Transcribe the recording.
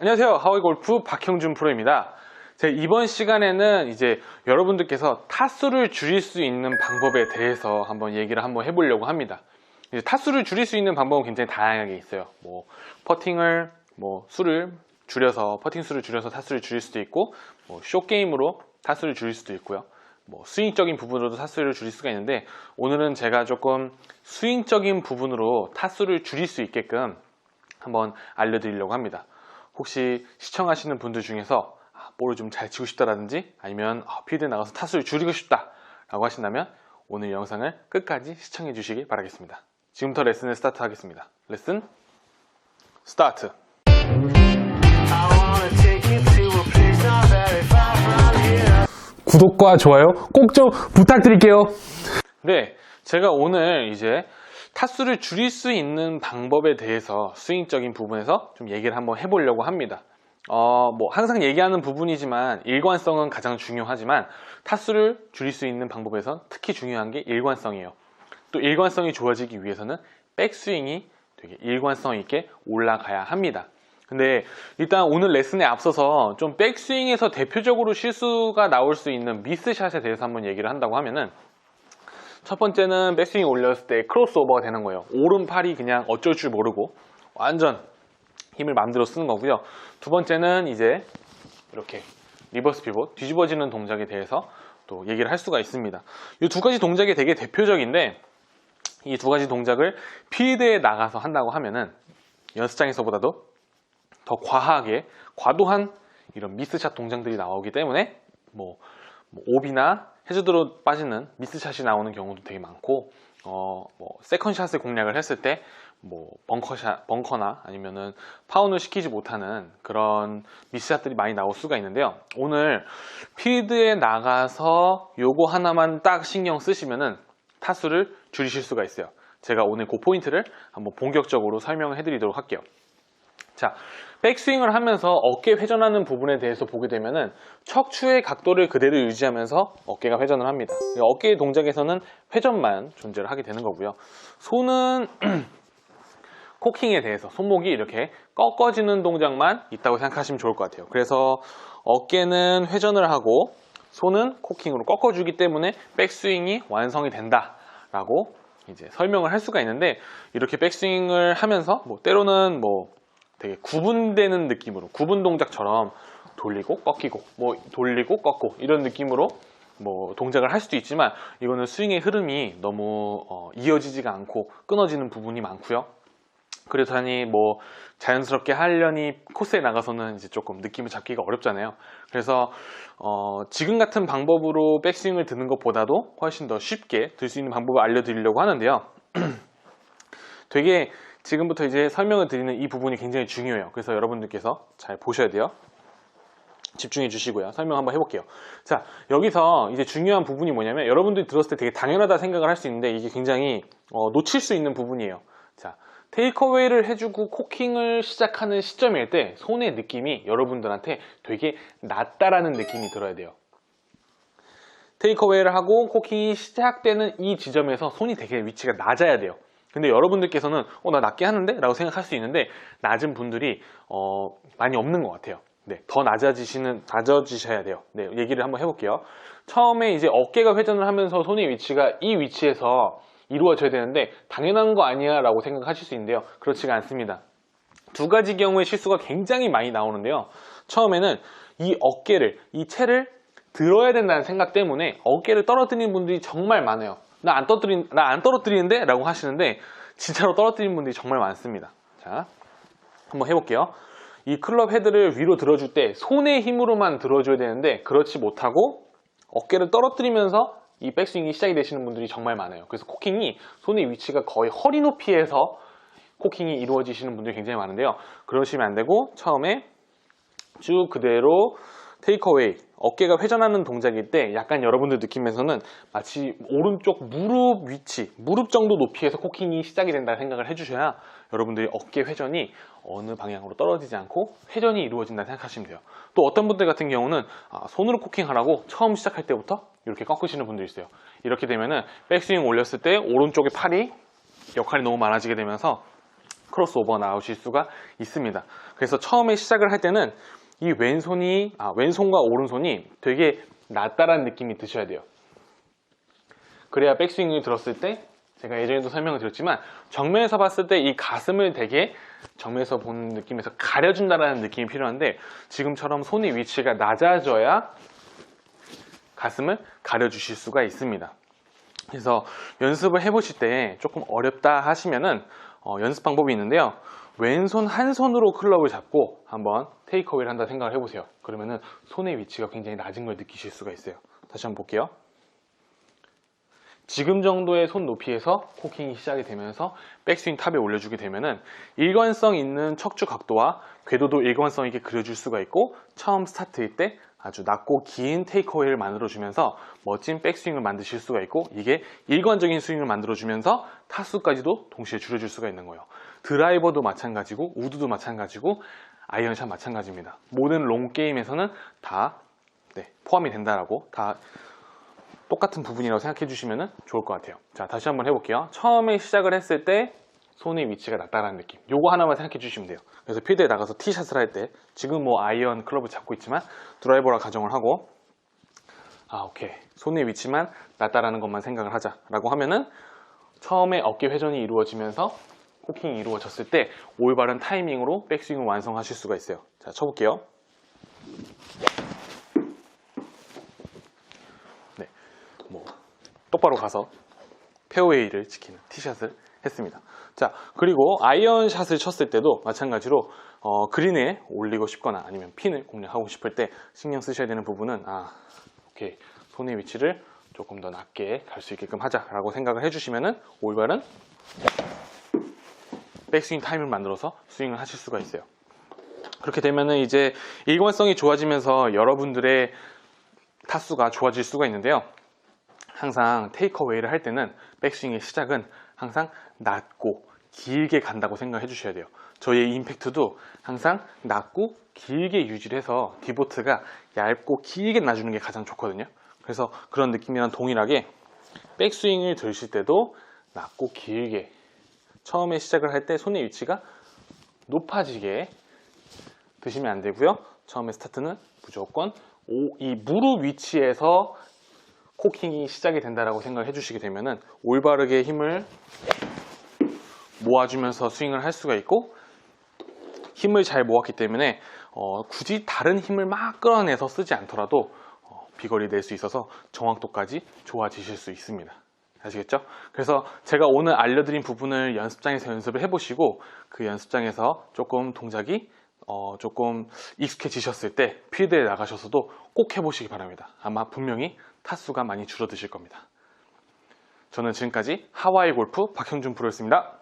안녕하세요. 하와이골프 박형준 프로입니다. 이번 시간에는 이제 여러분들께서 타수를 줄일 수 있는 방법에 대해서 한번 얘기를 해보려고 합니다. 이제 타수를 줄일 수 있는 방법은 굉장히 다양하게 있어요. 퍼팅을 수를 줄여서 퍼팅 수를 줄여서 타수를 줄일 수도 있고, 숏 게임으로 타수를 줄일 수도 있고요. 스윙적인 부분으로도 타수를 줄일 수가 있는데, 오늘은 제가 조금 스윙적인 부분으로 타수를 줄일 수 있게끔 한번 알려드리려고 합니다. 혹시 시청하시는 분들 중에서 볼을 좀 잘 치고 싶다라든지 아니면 필드에 나가서 타수를 줄이고 싶다 라고 하신다면 오늘 영상을 끝까지 시청해 주시기 바라겠습니다. 지금부터 레슨을 스타트 하겠습니다. 레슨 스타트. 구독과 좋아요 꼭 좀 부탁드릴게요. 네, 제가 오늘 이제 타수를 줄일 수 있는 방법에 대해서 스윙적인 부분에서 좀 얘기를 한번 해보려고 합니다. 항상 얘기하는 부분이지만 일관성은 가장 중요하지만 타수를 줄일 수 있는 방법에서 특히 중요한 게 일관성이에요. 또 일관성이 좋아지기 위해서는 백스윙이 되게 일관성 있게 올라가야 합니다. 근데 일단 오늘 레슨에 앞서서 좀 백스윙에서 대표적으로 실수가 나올 수 있는 미스샷에 대해서 한번 얘기를 한다고 하면은, 첫 번째는 백스윙 올렸을 때 크로스오버가 되는 거예요. 오른팔이 그냥 어쩔 줄 모르고 완전 힘을 마음대로 쓰는 거고요. 두 번째는 이제 이렇게 리버스 피봇, 뒤집어지는 동작에 대해서 또 얘기를 할 수가 있습니다. 이 두 가지 동작이 되게 대표적인데, 이 두 가지 동작을 필드에 나가서 한다고 하면은 연습장에서보다도 더 과하게 과도한 이런 미스샷 동작들이 나오기 때문에 오비나 해저드로 빠지는 미스샷이 나오는 경우도 되게 많고, 세컨샷을 공략을 했을 때 벙커나 아니면은 파운을 시키지 못하는 그런 미스샷들이 많이 나올 수가 있는데요. 오늘 필드에 나가서 요거 하나만 딱 신경 쓰시면은 타수를 줄이실 수가 있어요. 제가 오늘 그 포인트를 한번 본격적으로 설명을 해드리도록 할게요. 자, 백스윙을 하면서 어깨 회전하는 부분에 대해서 보게 되면은 척추의 각도를 그대로 유지하면서 어깨가 회전을 합니다. 어깨의 동작에서는 회전만 존재를 하게 되는 거고요. 손은 코킹에 대해서 손목이 이렇게 꺾어지는 동작만 있다고 생각하시면 좋을 것 같아요. 그래서 어깨는 회전을 하고 손은 코킹으로 꺾어주기 때문에 백스윙이 완성이 된다라고 이제 설명을 할 수가 있는데, 이렇게 백스윙을 하면서 때로는 되게 구분되는 느낌으로, 구분 동작처럼 돌리고 꺾이고 돌리고 꺾고 이런 느낌으로 동작을 할 수도 있지만, 이거는 스윙의 흐름이 너무 이어지지가 않고 끊어지는 부분이 많고요. 그러더니 자연스럽게 하려니 코스에 나가서는 이제 조금 느낌을 잡기가 어렵잖아요. 그래서 지금 같은 방법으로 백스윙을 드는 것보다도 훨씬 더 쉽게 들 수 있는 방법을 알려드리려고 하는데요. 되게 지금부터 이제 설명을 드리는 이 부분이 굉장히 중요해요. 그래서 여러분들께서 잘 보셔야 돼요. 집중해 주시고요. 설명 한번 해볼게요. 자, 여기서 이제 중요한 부분이 뭐냐면, 여러분들이 들었을 때 되게 당연하다 생각을 할 수 있는데 이게 굉장히 놓칠 수 있는 부분이에요. 자, 테이크어웨이를 해주고 코킹을 시작하는 시점일 때 손의 느낌이 여러분들한테 되게 낮다라는 느낌이 들어야 돼요. 테이크어웨이를 하고 코킹이 시작되는 이 지점에서 손이 되게 위치가 낮아야 돼요. 근데 여러분들께서는 나 낮게 하는데? 라고 생각할 수 있는데, 낮은 분들이 많이 없는 것 같아요. 네, 더 낮아지셔야 돼요. 네, 얘기를 한번 해볼게요. 처음에 이제 어깨가 회전을 하면서 손의 위치가 이 위치에서 이루어져야 되는데 당연한 거 아니야 라고 생각하실 수 있는데요. 그렇지가 않습니다. 두 가지 경우의 실수가 굉장히 많이 나오는데요. 처음에는 이 채를 들어야 된다는 생각 때문에 어깨를 떨어뜨리는 분들이 정말 많아요. 나 안 떨어뜨리는데? 라고 하시는데 진짜로 떨어뜨리는 분들이 정말 많습니다. 자, 한번 해볼게요. 이 클럽 헤드를 위로 들어줄 때 손의 힘으로만 들어줘야 되는데 그렇지 못하고 어깨를 떨어뜨리면서 이 백스윙이 시작이 되시는 분들이 정말 많아요. 그래서 코킹이 손의 위치가 거의 허리 높이에서 코킹이 이루어지시는 분들이 굉장히 많은데요. 그러시면 안 되고, 처음에 쭉 그대로 테이크어웨이, 어깨가 회전하는 동작일 때 약간 여러분들 느낌에서는 마치 오른쪽 무릎 위치, 무릎 정도 높이에서 코킹이 시작이 된다는 생각을 해주셔야 여러분들이 어깨 회전이 어느 방향으로 떨어지지 않고 회전이 이루어진다고 생각하시면 돼요. 또 어떤 분들 같은 경우는 손으로 코킹하라고 처음 시작할 때부터 이렇게 꺾으시는 분들이 있어요. 이렇게 되면은 백스윙 올렸을 때 오른쪽에 팔이 역할이 너무 많아지게 되면서 크로스오버가 나오실 수가 있습니다. 그래서 처음에 시작을 할 때는 이 왼손과 오른손이 되게 낫다라는 느낌이 드셔야 돼요. 그래야 백스윙을 들었을 때 제가 예전에도 설명을 드렸지만 정면에서 봤을 때 이 가슴을 되게 정면에서 보는 느낌에서 가려준다는 느낌이 필요한데 지금처럼 손의 위치가 낮아져야 가슴을 가려주실 수가 있습니다. 그래서 연습을 해보실 때 조금 어렵다 하시면은 연습 방법이 있는데요. 왼손 한 손으로 클럽을 잡고 한번 테이크어웨이를 한다 생각을 해보세요. 그러면은 손의 위치가 굉장히 낮은 걸 느끼실 수가 있어요. 다시 한번 볼게요. 지금 정도의 손 높이에서 코킹이 시작이 되면서 백스윙 탑에 올려주게 되면은 일관성 있는 척추 각도와 궤도도 일관성 있게 그려줄 수가 있고 처음 스타트일 때 아주 낮고 긴 테이크어웨이를 만들어주면서 멋진 백스윙을 만드실 수가 있고 이게 일관적인 스윙을 만들어주면서 타수까지도 동시에 줄여줄 수가 있는 거예요. 드라이버도 마찬가지고 우드도 마찬가지고 아이언샷 마찬가지입니다. 모든 롱게임에서는 다 포함이 된다라고 다 똑같은 부분이라고 생각해 주시면 좋을 것 같아요. 자, 다시 한번 해볼게요. 처음에 시작을 했을 때 손의 위치가 낮다라는 느낌, 요거 하나만 생각해 주시면 돼요. 그래서 필드에 나가서 티샷을 할 때 지금 뭐 아이언 클럽을 잡고 있지만 드라이버라 가정을 하고 오케이, 손의 위치만 낮다라는 것만 생각을 하자라고 하면은 처음에 어깨 회전이 이루어지면서 코킹이 이루어졌을 때 올바른 타이밍으로 백스윙을 완성하실 수가 있어요. 자, 쳐볼게요. 똑바로 가서 페어웨이를 지키는 티샷을 했습니다. 자, 그리고 아이언샷을 쳤을 때도 마찬가지로 그린에 올리고 싶거나 아니면 핀을 공략하고 싶을 때 신경 쓰셔야 되는 부분은 오케이, 손의 위치를 조금 더 낮게 갈 수 있게끔 하자라고 생각을 해주시면은 올바른 백스윙 타임을 만들어서 스윙을 하실 수가 있어요. 그렇게 되면은 이제 일관성이 좋아지면서 여러분들의 타수가 좋아질 수가 있는데요. 항상 테이크어웨이를 할 때는 백스윙의 시작은 항상 낮고 길게 간다고 생각해 주셔야 돼요. 저희의 임팩트도 항상 낮고 길게 유지를 해서 디보트가 얇고 길게 놔주는 게 가장 좋거든요. 그래서 그런 느낌이랑 동일하게 백스윙을 들으실 때도 낮고 길게 처음에 시작을 할 때 손의 위치가 높아지게 드시면 안 되고요. 처음에 스타트는 무조건 이 무릎 위치에서 코킹이 시작이 된다라고 생각을 해주시게 되면은 올바르게 힘을 모아주면서 스윙을 할 수가 있고 힘을 잘 모았기 때문에 굳이 다른 힘을 막 끌어내서 쓰지 않더라도 비거리 낼 수 있어서 정확도까지 좋아지실 수 있습니다. 아시겠죠? 그래서 제가 오늘 알려드린 부분을 연습장에서 연습을 해보시고 그 연습장에서 조금 동작이 조금 익숙해지셨을 때 필드에 나가셔서도 꼭 해보시기 바랍니다. 아마 분명히 타수가 많이 줄어드실 겁니다. 저는 지금까지 하와이 골프 박형준 프로였습니다.